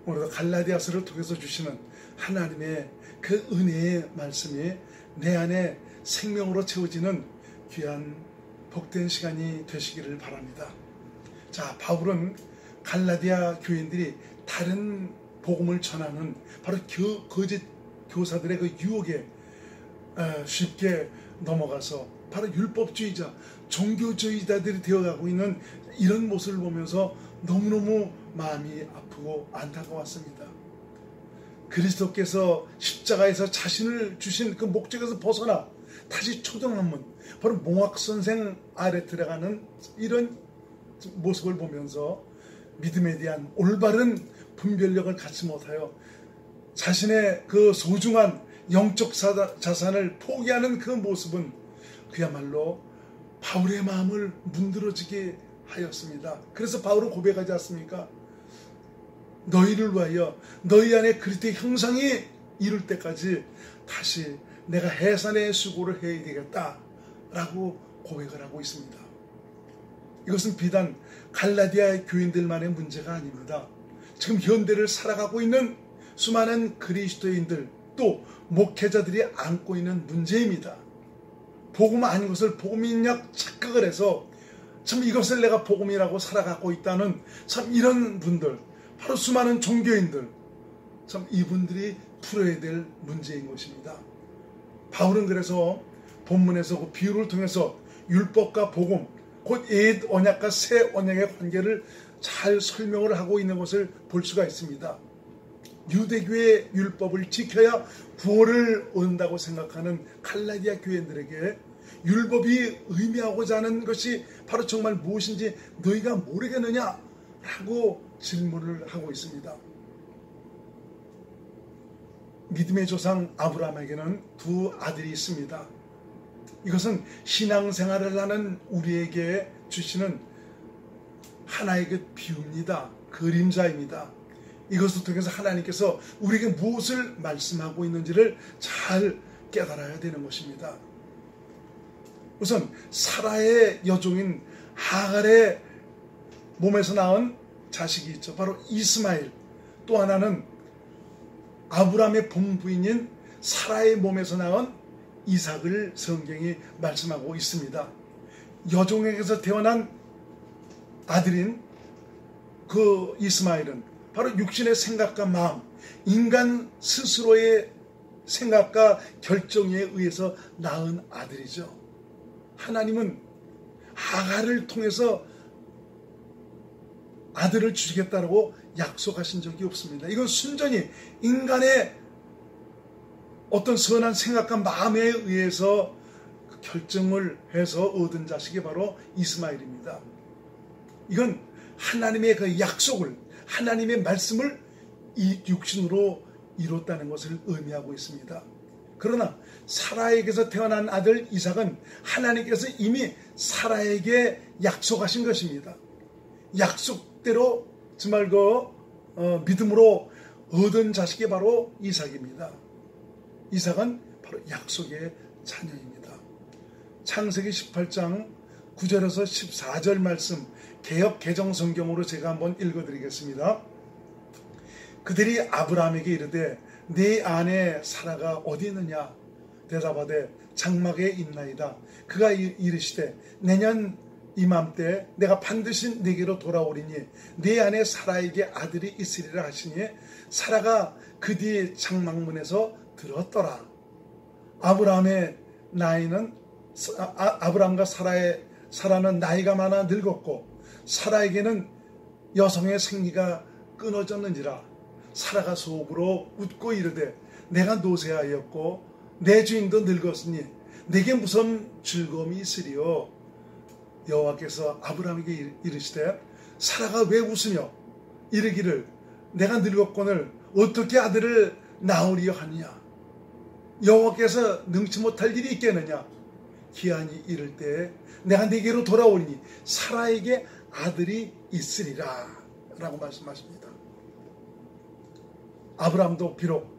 오늘도 갈라디아서를 통해서 주시는 하나님의 그 은혜의 말씀이 내 안에 생명으로 채워지는 귀한 복된 시간이 되시기를 바랍니다. 자, 바울은 갈라디아 교인들이 다른 복음을 전하는 바로 거짓 교사들의 그 유혹에 쉽게 넘어가서 바로 율법주의자, 종교주의자들이 되어가고 있는 이런 모습을 보면서 너무너무 마음이 아프고 안타까웠습니다. 그리스도께서 십자가에서 자신을 주신 그 목적에서 벗어나 다시 초등학문, 바로 몽학선생 아래 들어가는 이런 모습을 보면서 믿음에 대한 올바른 분별력을 갖지 못하여 자신의 그 소중한 영적 자산을 포기하는 그 모습은 그야말로 바울의 마음을 문드러지게 하였습니다. 그래서 바울은 고백하지 않습니까? 너희를 위하여 너희 안에 그리스도의 형상이 이룰 때까지 다시 내가 해산의 수고를 해야 되겠다라고 고백을 하고 있습니다. 이것은 비단 갈라디아 교인들만의 문제가 아닙니다. 지금 현대를 살아가고 있는 수많은 그리스도인들 또 목회자들이 안고 있는 문제입니다. 복음 아닌 것을 복음인 약 착각을 해서 참 이것을 내가 복음이라고 살아가고 있다는 참 이런 분들, 바로 수많은 종교인들, 참 이분들이 풀어야 될 문제인 것입니다. 바울은 그래서 본문에서 그 비유를 통해서 율법과 복음, 곧 옛 언약과 새 언약의 관계를 잘 설명을 하고 있는 것을 볼 수가 있습니다. 유대교의 율법을 지켜야 구원을 얻는다고 생각하는 갈라디아 교인들에게 율법이 의미하고자 하는 것이 바로 정말 무엇인지 너희가 모르겠느냐라고 질문을 하고 있습니다. 믿음의 조상 아브라함에게는 두 아들이 있습니다. 이것은 신앙생활을 하는 우리에게 주시는 하나의 그 비유입니다. 그림자입니다. 이것을 통해서 하나님께서 우리에게 무엇을 말씀하고 있는지를 잘 깨달아야 되는 것입니다. 우선 사라의 여종인 하갈의 몸에서 낳은 자식이 있죠. 바로 이스마엘. 또 하나는 아브라함의 본부인인 사라의 몸에서 낳은 이삭을 성경이 말씀하고 있습니다. 여종에게서 태어난 아들인 그 이스마엘은 바로 육신의 생각과 마음, 인간 스스로의 생각과 결정에 의해서 낳은 아들이죠. 하나님은 하갈을 통해서 아들을 주시겠다고 약속하신 적이 없습니다. 이건 순전히 인간의 어떤 선한 생각과 마음에 의해서 결정을 해서 얻은 자식이 바로 이스마엘입니다. 이건 하나님의 그 약속을, 하나님의 말씀을 이 육신으로 이뤘다는 것을 의미하고 있습니다. 그러나 사라에게서 태어난 아들 이삭은 하나님께서 이미 사라에게 약속하신 것입니다. 약속대로 정말 믿음으로 얻은 자식이 바로 이삭입니다. 이삭은 바로 약속의 자녀입니다. 창세기 18장 9절에서 14절 말씀 개역 개정 성경으로 제가 한번 읽어드리겠습니다. 그들이 아브라함에게 이르되 네 아내 사라가 어디 있느냐 대답하되 장막에 있나이다. 그가 이르시되 내년 이맘때 내가 반드시 네게로 돌아오리니 네 아내 사라에게 아들이 있으리라 하시니 사라가 그 뒤에 장막문에서 들었더라. 아브라함의 나이는 아브라함과 사라는 나이가 많아 늙었고 사라에게는 여성의 생리가 끊어졌는지라. 사라가 속으로 웃고 이르되 내가 노쇠하였고 내 주인도 늙었으니 내게 무슨 즐거움이 있으리요. 여호와께서 아브라함에게 이르시되 사라가 왜 웃으며 이르기를 내가 늙었거늘 어떻게 아들을 낳으리요 하느냐. 여호와께서 능치 못할 일이 있겠느냐. 기한이 이를 때에 내가 네게로 돌아오리니 사라에게 아들이 있으리라 라고 말씀하십니다. 아브라함도 비록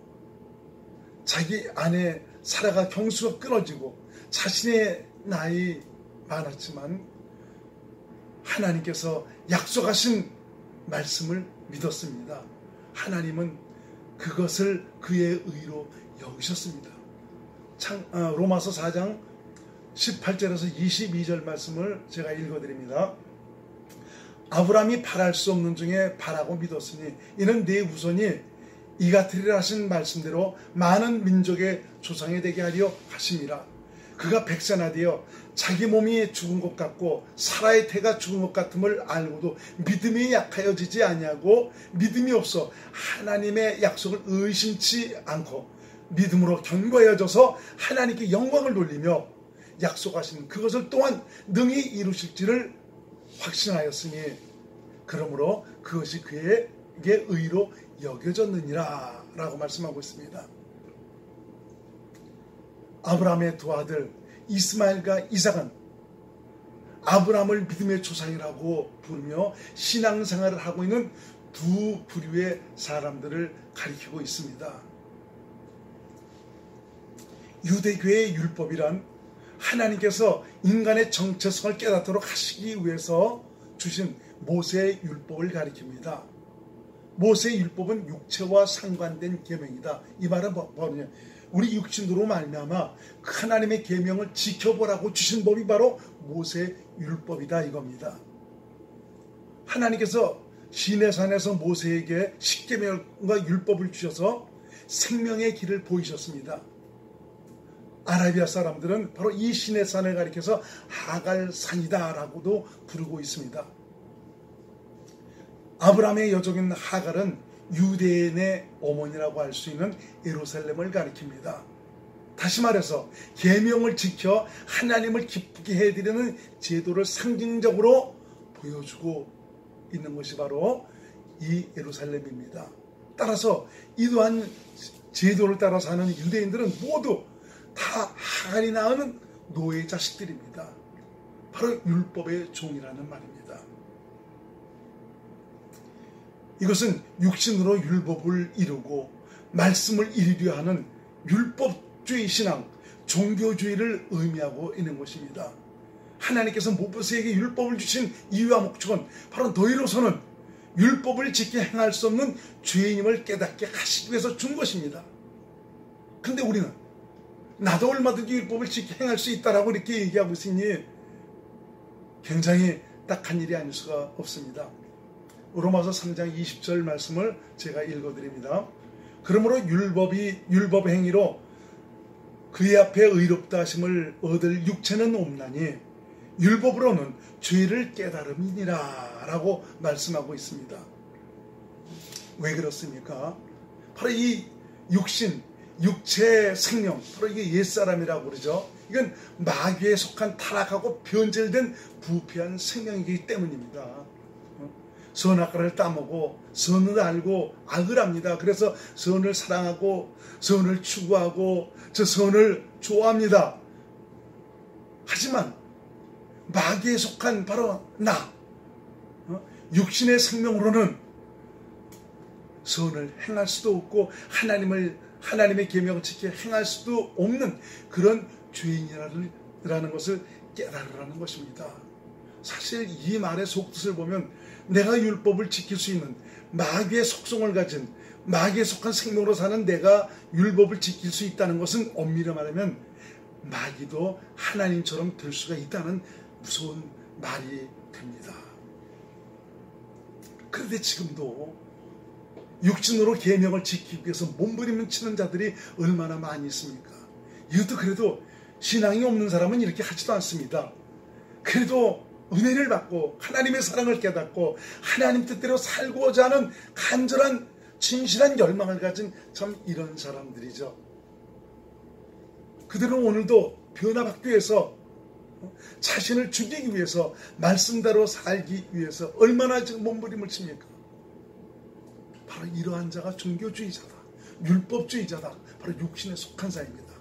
자기 아내 사라가 경수가 끊어지고 자신의 나이 많았지만 하나님께서 약속하신 말씀을 믿었습니다. 하나님은 그것을 그의 의로 여기셨습니다. 로마서 4장 18절에서 22절 말씀을 제가 읽어드립니다. 아브라함이 바랄 수 없는 중에 바라고 믿었으니 이는 네 후손이 이같으리라 하신 말씀대로 많은 민족의 조상이 되게 하려 하심이라. 그가 백세나 되어 자기 몸이 죽은 것 같고 사라의 태가 죽은 것 같음을 알고도 믿음이 약하여지지 아니하고 믿음이 없어 하나님의 약속을 의심치 않고 믿음으로 견고해져서 하나님께 영광을 돌리며 약속하신 그것을 또한 능히 이루실지를 확신하였으니 그러므로 그것이 그에게 의로 여겨졌느니라 라고 말씀하고 있습니다. 아브라함의 두 아들 이스마엘과 이삭은 아브라함을 믿음의 조상이라고 부르며 신앙생활을 하고 있는 두 부류의 사람들을 가리키고 있습니다. 유대교의 율법이란 하나님께서 인간의 정체성을 깨닫도록 하시기 위해서 주신 모세의 율법을 가리킵니다. 모세의 율법은 육체와 상관된 계명이다. 이 말은 뭐냐? 우리 육신으로 말미암아 하나님의 계명을 지켜보라고 주신 법이 바로 모세의 율법이다 이겁니다. 하나님께서 시내산에서 모세에게 십계명과 율법을 주셔서 생명의 길을 보이셨습니다. 아라비아 사람들은 바로 이 시내산을 가리켜서 하갈산이다 라고도 부르고 있습니다. 아브라함의 여종인 하갈은 유대인의 어머니라고 할 수 있는 예루살렘을 가리킵니다. 다시 말해서 계명을 지켜 하나님을 기쁘게 해드리는 제도를 상징적으로 보여주고 있는 것이 바로 이 예루살렘입니다. 따라서 이러한 제도를 따라 사는 유대인들은 모두 다 하갈이 낳은 노예 자식들입니다. 바로 율법의 종이라는 말입니다. 이것은 육신으로 율법을 이루고 말씀을 이루려 하는 율법주의 신앙, 종교주의를 의미하고 있는 것입니다. 하나님께서 모세에게 율법을 주신 이유와 목적은 바로 너희로서는 율법을 지켜 행할 수 없는 죄인임을 깨닫게 하시기 위해서 준 것입니다. 그런데 우리는 나도 얼마든지 율법을 지켜 행할 수 있다라고 이렇게 얘기하고 있으니 굉장히 딱한 일이 아닐 수가 없습니다. 로마서 3장 20절 말씀을 제가 읽어드립니다. 그러므로 율법 행위로 그의 앞에 의롭다 하심을 얻을 육체는 없나니 율법으로는 죄를 깨달음이니라 라고 말씀하고 있습니다. 왜 그렇습니까? 바로 이 육체 생명, 바로 이게 옛사람이라고 그러죠. 이건 마귀에 속한 타락하고 변질된 부패한 생명이기 때문입니다. 선악과를 따먹고 선을 알고 악을 합니다. 그래서 선을 사랑하고 선을 추구하고 저 선을 좋아합니다. 하지만 마귀에 속한 바로 나, 육신의 생명으로는 선을 행할 수도 없고 하나님의 계명을 지켜 행할 수도 없는 그런 죄인이라는 것을 깨달으라는 것입니다. 사실 이 말의 속뜻을 보면 내가 율법을 지킬 수 있는 마귀의 속성을 가진 마귀에 속한 생명으로 사는 내가 율법을 지킬 수 있다는 것은 엄밀히 말하면 마귀도 하나님처럼 될 수가 있다는 무서운 말이 됩니다. 그런데 지금도 육신으로 계명을 지키기 위해서 몸부림을 치는 자들이 얼마나 많이 있습니까? 이것도 그래도 신앙이 없는 사람은 이렇게 하지도 않습니다. 그래도 은혜를 받고 하나님의 사랑을 깨닫고 하나님 뜻대로 살고자 하는 간절한 진실한 열망을 가진 참 이런 사람들이죠. 그들은 오늘도 변화받기 위해서 자신을 죽이기 위해서 말씀대로 살기 위해서 얼마나 지금 몸부림을 칩니까? 바로 이러한 자가 종교주의자다, 율법주의자다, 바로 육신에 속한 자입니다.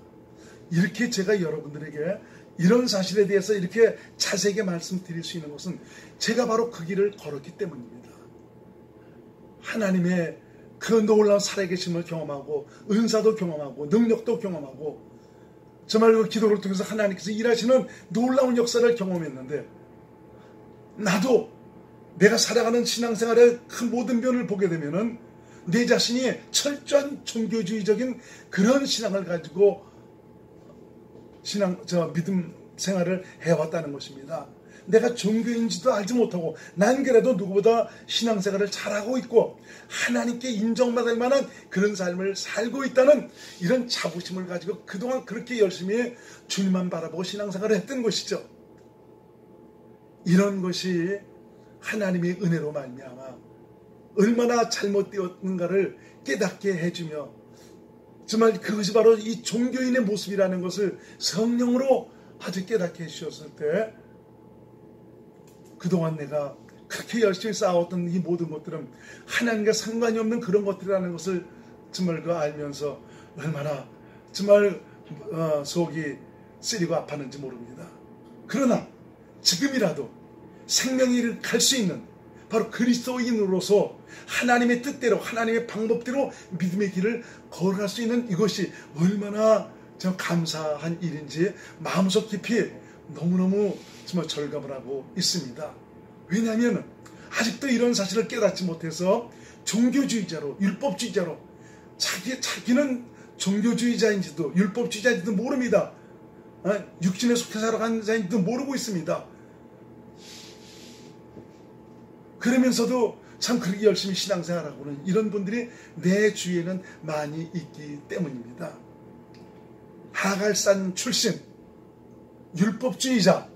이렇게 제가 여러분들에게 이런 사실에 대해서 이렇게 자세하게 말씀드릴 수 있는 것은 제가 바로 그 길을 걸었기 때문입니다. 하나님의 그 놀라운 살아계심을 경험하고 은사도 경험하고 능력도 경험하고 정말 그 기도를 통해서 하나님께서 일하시는 놀라운 역사를 경험했는데 나도 내가 살아가는 신앙생활의 그 모든 면을 보게 되면은 내 자신이 철저한 종교주의적인 그런 신앙을 가지고 믿음 생활을 해왔다는 것입니다. 내가 종교인지도 알지 못하고 난 그래도 누구보다 신앙생활을 잘하고 있고 하나님께 인정받을 만한 그런 삶을 살고 있다는 이런 자부심을 가지고 그동안 그렇게 열심히 주님만 바라보고 신앙생활을 했던 것이죠. 이런 것이 하나님의 은혜로 말미암아 얼마나 잘못되었는가를 깨닫게 해주며 정말 그것이 바로 이 종교인의 모습이라는 것을 성령으로 아주 깨닫게 해주셨을 때 그동안 내가 그렇게 열심히 쌓아왔던 이 모든 것들은 하나님과 상관이 없는 그런 것들이라는 것을 정말 알면서 얼마나 정말 속이 쓰리고 아팠는지 모릅니다. 그러나 지금이라도 생명이 갈 수 있는 바로 그리스도인으로서 하나님의 뜻대로 하나님의 방법대로 믿음의 길을 걸어갈 수 있는 이것이 얼마나 감사한 일인지 마음속 깊이 너무너무 정말 절감을 하고 있습니다. 왜냐하면 아직도 이런 사실을 깨닫지 못해서 종교주의자로 율법주의자로 자기는 종교주의자인지도 율법주의자인지도 모릅니다. 육신에 속해 살아가는 자인지도 모르고 있습니다. 그러면서도 참 그렇게 열심히 신앙생활하고는 이런 분들이 내 주위에는 많이 있기 때문입니다. 하갈산 출신 율법주의자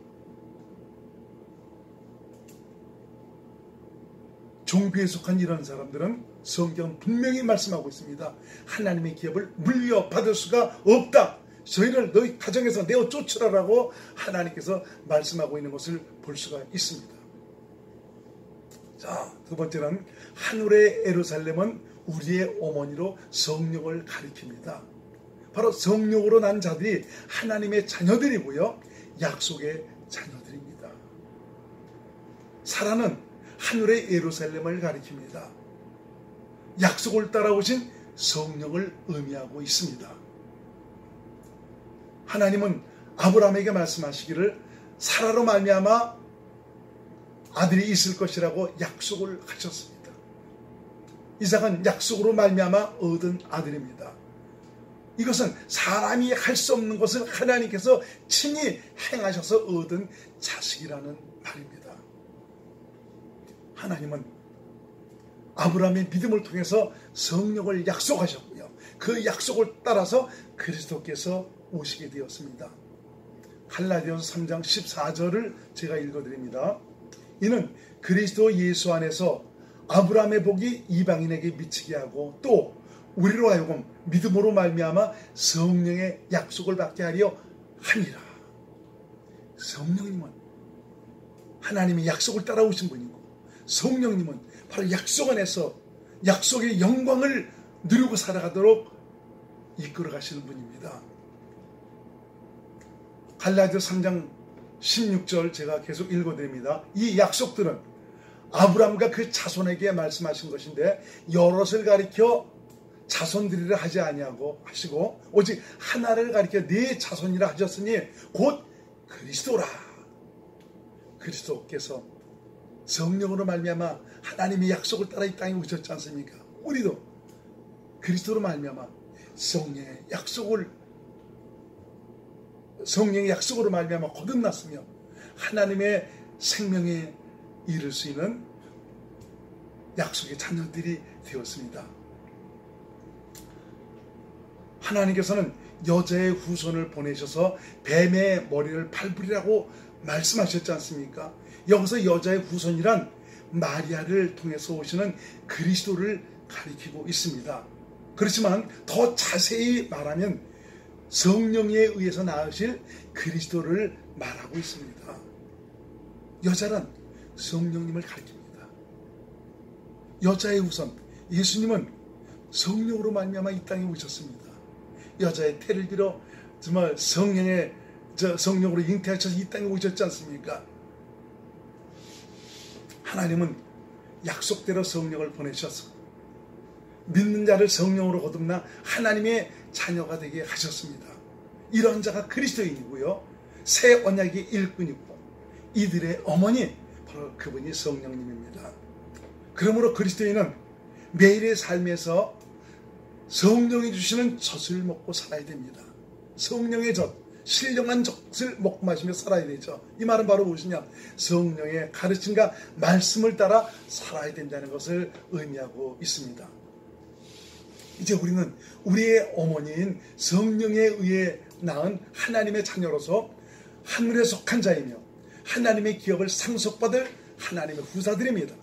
종교에 속한 이런 사람들은 성경은 분명히 말씀하고 있습니다. 하나님의 기업을 물려받을 수가 없다. 저희를 너희 가정에서 내어 쫓으라라고 하나님께서 말씀하고 있는 것을 볼 수가 있습니다. 자, 두 번째는 하늘의 예루살렘은 우리의 어머니로 성령을 가리킵니다. 바로 성령으로 난 자들이 하나님의 자녀들이고요. 약속의 자녀들입니다. 사라는 하늘의 예루살렘을 가리킵니다. 약속을 따라오신 성령을 의미하고 있습니다. 하나님은 아브라함에게 말씀하시기를 사라로 말미암아 아들이 있을 것이라고 약속을 하셨습니다. 이삭은 약속으로 말미암아 얻은 아들입니다. 이것은 사람이 할 수 없는 것을 하나님께서 친히 행하셔서 얻은 자식이라는 말입니다. 하나님은 아브라함의 믿음을 통해서 성령을 약속하셨고요. 그 약속을 따라서 그리스도께서 오시게 되었습니다. 갈라디아서 3장 14절을 제가 읽어드립니다. 이는 그리스도 예수 안에서 아브라함의 복이 이방인에게 미치게 하고 또 우리로 하여금 믿음으로 말미암아 성령의 약속을 받게 하려 하니라. 성령님은 하나님의 약속을 따라오신 분이고 성령님은 바로 약속 안에서 약속의 영광을 누리고 살아가도록 이끌어 가시는 분입니다. 갈라디아서 3장 16절 제가 계속 읽어드립니다. 이 약속들은 아브라함과 그 자손에게 말씀하신 것인데 여럿을 가리켜 자손들이라 하지 아니하고 하시고 오직 하나를 가리켜 네 자손이라 하셨으니 곧 그리스도라. 그리스도께서 성령으로 말미암아 하나님의 약속을 따라 이 땅에 오셨지 않습니까? 우리도 그리스도로 말미암아 성령의 약속으로 말미암아 거듭났으며 하나님의 생명에 이를 수 있는 약속의 자녀들이 되었습니다. 하나님께서는 여자의 후손을 보내셔서 뱀의 머리를 밟으리라고 말씀하셨지 않습니까? 여기서 여자의 후손이란 마리아를 통해서 오시는 그리스도를 가리키고 있습니다. 그렇지만 더 자세히 말하면 성령에 의해서 낳으실 그리스도를 말하고 있습니다. 여자란 성령님을 가리킵니다. 여자의 후손 예수님은 성령으로 말미암아 이 땅에 오셨습니다. 여자의 태를 빌어 정말 성령으로 잉태하셔서 이 땅에 오셨지 않습니까? 하나님은 약속대로 성령을 보내셔서 믿는 자를 성령으로 거듭나 하나님의 자녀가 되게 하셨습니다. 이러한 자가 그리스도인이고요. 새 언약의 일꾼이고 이들의 어머니 바로 그분이 성령님입니다. 그러므로 그리스도인은 매일의 삶에서 성령이 주시는 젖을 먹고 살아야 됩니다. 성령의 젖, 신령한 젖을 먹고 마시며 살아야 되죠. 이 말은 바로 무엇이냐? 성령의 가르침과 말씀을 따라 살아야 된다는 것을 의미하고 있습니다. 이제 우리는 우리의 어머니인 성령에 의해 낳은 하나님의 자녀로서 하늘에 속한 자이며 하나님의 기업을 상속받을 하나님의 후사들입니다.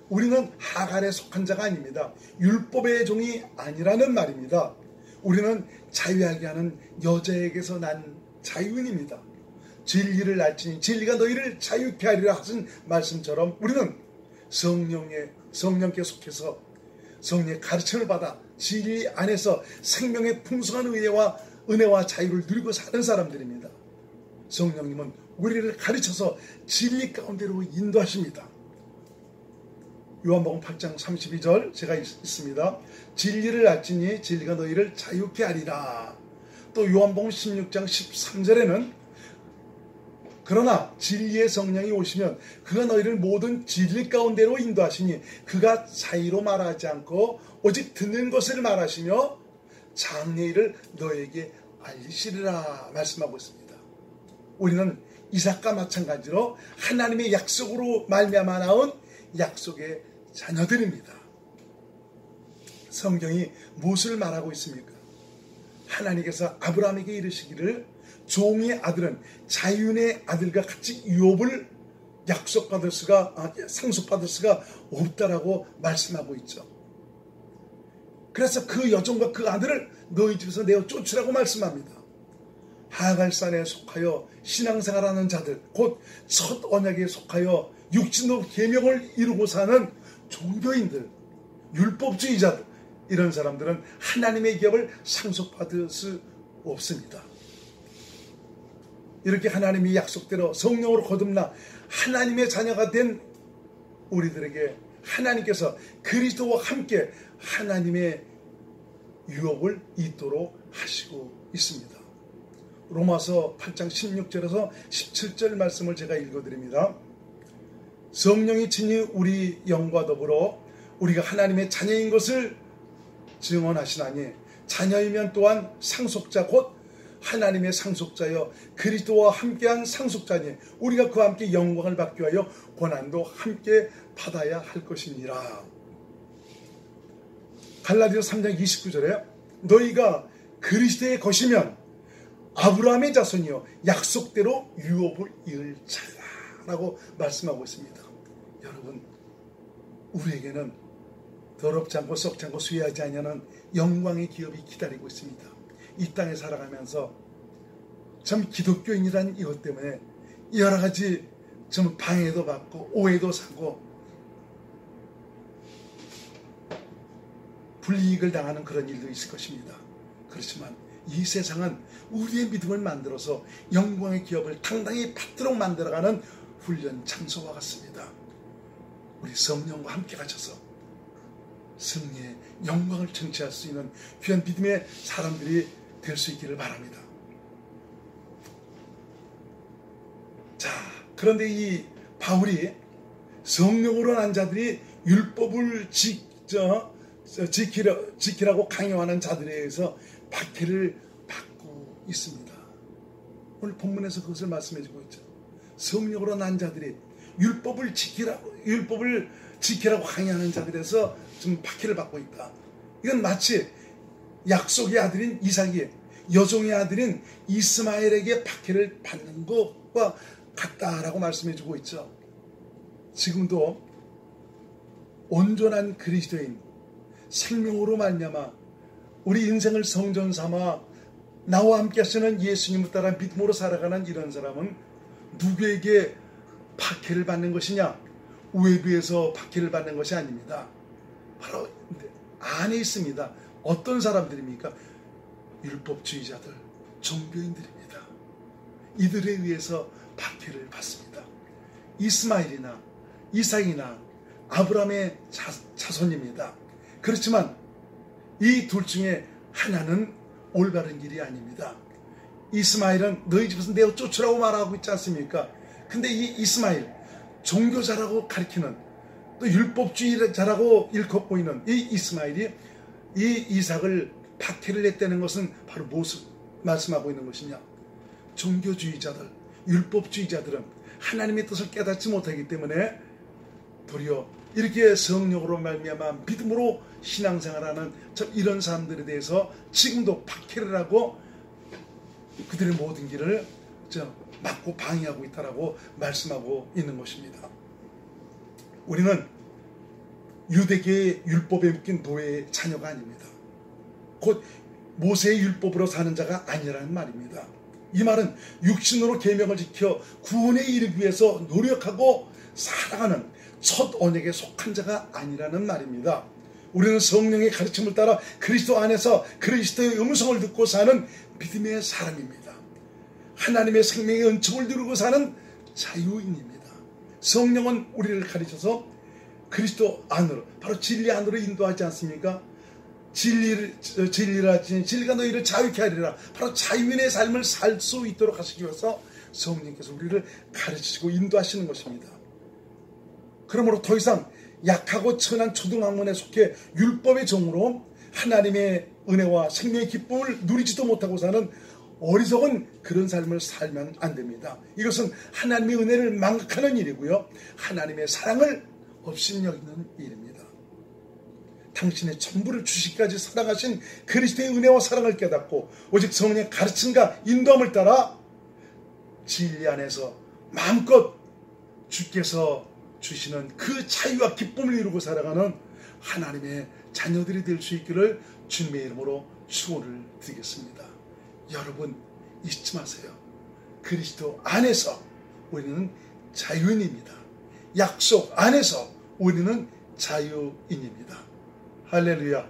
우리는 하갈에 속한 자가 아닙니다. 율법의 종이 아니라는 말입니다. 우리는 자유하게 하는 여자에게서 난 자유인입니다. 진리를 알지니 진리가 너희를 자유케 하리라 하신 말씀처럼 우리는 성령께 속해서 성령의 가르침을 받아 진리 안에서 생명의 풍성한 은혜와 자유를 누리고 사는 사람들입니다. 성령님은 우리를 가르쳐서 진리 가운데로 인도하십니다. 요한복음 8장 32절 제가 있습니다. 진리를 알지니 진리가 너희를 자유케 하리라. 또 요한복음 16장 13절에는 그러나 진리의 성령이 오시면 그가 너희를 모든 진리 가운데로 인도하시니 그가 자의로 말하지 않고 오직 듣는 것을 말하시며 장래 일을 너에게 알리시리라 말씀하고 있습니다. 우리는 이삭과 마찬가지로 하나님의 약속으로 말미암아 나온 약속의 자녀들입니다. 성경이 무엇을 말하고 있습니까? 하나님께서 아브라함에게 이르시기를 종의 아들은 자유인의 아들과 같이 유업을 상속받을 수가 없다라고 말씀하고 있죠. 그래서 그 여종과 그 아들을 너희 집에서 내어 쫓으라고 말씀합니다. 하갈산에 속하여 신앙생활하는 자들, 곧 첫 언약에 속하여 육신으로 계명을 이루고 사는 종교인들, 율법주의자들, 이런 사람들은 하나님의 기업을 상속받을 수 없습니다. 이렇게 하나님이 약속대로 성령으로 거듭나 하나님의 자녀가 된 우리들에게 하나님께서 그리스도와 함께 하나님의 유업을 잇도록 하시고 있습니다. 로마서 8장 16절에서 17절 말씀을 제가 읽어드립니다. 성령이 친히 우리 영과 더불어 우리가 하나님의 자녀인 것을 증언하시나니 자녀이면 또한 상속자 곧 하나님의 상속자여 그리스도와 함께한 상속자니 우리가 그와 함께 영광을 받기 위하여 고난도 함께 받아야 할 것이니라. 갈라디아서 3장 29절에 너희가 그리스도의 것이면 아브라함의 자손이요 약속대로 유업을 이을 자라고 말씀하고 있습니다. 여러분, 우리에게는 더럽지 않고 썩지 않고 수혜하지 아니하는 영광의 기업이 기다리고 있습니다. 이 땅에 살아가면서 참 기독교인이라는 이것 때문에 여러 가지 좀 방해도 받고 오해도 사고 불이익을 당하는 그런 일도 있을 것입니다. 그렇지만 이 세상은 우리의 믿음을 만들어서 영광의 기업을 당당히 받도록 만들어가는 훈련 장소와 같습니다. 우리 성령과 함께 가셔서 승리의 영광을 청취할 수 있는 귀한 믿음의 사람들이 될 수 있기를 바랍니다. 자, 그런데 이 바울이 성령으로 난 자들이 율법을 지키라고 강요하는 자들에 의해서 박해를 받고 있습니다. 오늘 본문에서 그것을 말씀해주고 있죠. 성령으로 난 자들이 율법을 지키라고 강요하는 자들에서 좀 박해를 받고 있다. 이건 마치 약속의 아들인 이삭이 여종의 아들인 이스마엘에게 박해를 받는 것과 같다라고 말씀해주고 있죠. 지금도 온전한 그리스도인 생명으로 말미암아 우리 인생을 성전 삼아 나와 함께 하시는 예수님을 따라 믿음으로 살아가는 이런 사람은 누구에게 박해를 받는 것이냐? 외부에서 박해를 받는 것이 아닙니다. 바로 안에 있습니다. 어떤 사람들입니까? 율법주의자들, 종교인들입니다. 이들에 의해서 박해를 받습니다. 이스마엘이나 이삭이나 아브라함의 자손입니다. 그렇지만 이 둘 중에 하나는 올바른 길이 아닙니다. 이스마엘은 너희 집에서 내어 쫓으라고 말하고 있지 않습니까? 근데 이 이스마엘, 종교자라고 가리키는 또 율법주의자라고 일컫고 보이는 이 이스마엘이 이 이삭을 박해를 했다는 것은 바로 무엇을 말씀하고 있는 것이냐? 종교주의자들, 율법주의자들은 하나님의 뜻을 깨닫지 못하기 때문에 도리어 이렇게 성령으로 말미암아 믿음으로 신앙생활하는 이런 사람들에 대해서 지금도 박해를 하고 그들의 모든 길을 막고 방해하고 있다라고 말씀하고 있는 것입니다. 우리는 유대계의 율법에 묶인 노예의 자녀가 아닙니다. 곧 모세의 율법으로 사는 자가 아니라는 말입니다. 이 말은 육신으로 계명을 지켜 구원에 이르기 위해서 노력하고 살아가는 첫 언약에 속한 자가 아니라는 말입니다. 우리는 성령의 가르침을 따라 그리스도 안에서 그리스도의 음성을 듣고 사는 믿음의 사람입니다. 하나님의 생명의 은총을 누리고 사는 자유인입니다. 성령은 우리를 가르쳐서 그리스도 안으로, 바로 진리 안으로 인도하지 않습니까? 진리가 너희를 자유케 하리라. 바로 자유인의 삶을 살 수 있도록 하시기 위해서 성령께서 우리를 가르치시고 인도하시는 것입니다. 그러므로 더 이상 약하고 천한 초등학문에 속해 율법의 종으로 하나님의 은혜와 생명의 기쁨을 누리지도 못하고 사는 어리석은 그런 삶을 살면 안 됩니다. 이것은 하나님의 은혜를 망각하는 일이고요, 하나님의 사랑을 업신여기는 일입니다. 당신의 전부를 주시기까지 사랑하신 그리스도의 은혜와 사랑을 깨닫고 오직 성령의 가르침과 인도함을 따라 진리 안에서 마음껏 주께서 주시는 그 자유와 기쁨을 이루고 살아가는 하나님의 자녀들이 될 수 있기를 주님의 이름으로 축원을 드리겠습니다. 여러분 잊지 마세요. 그리스도 안에서 우리는 자유인입니다. 약속 안에서 우리는 자유인입니다. 할렐루야.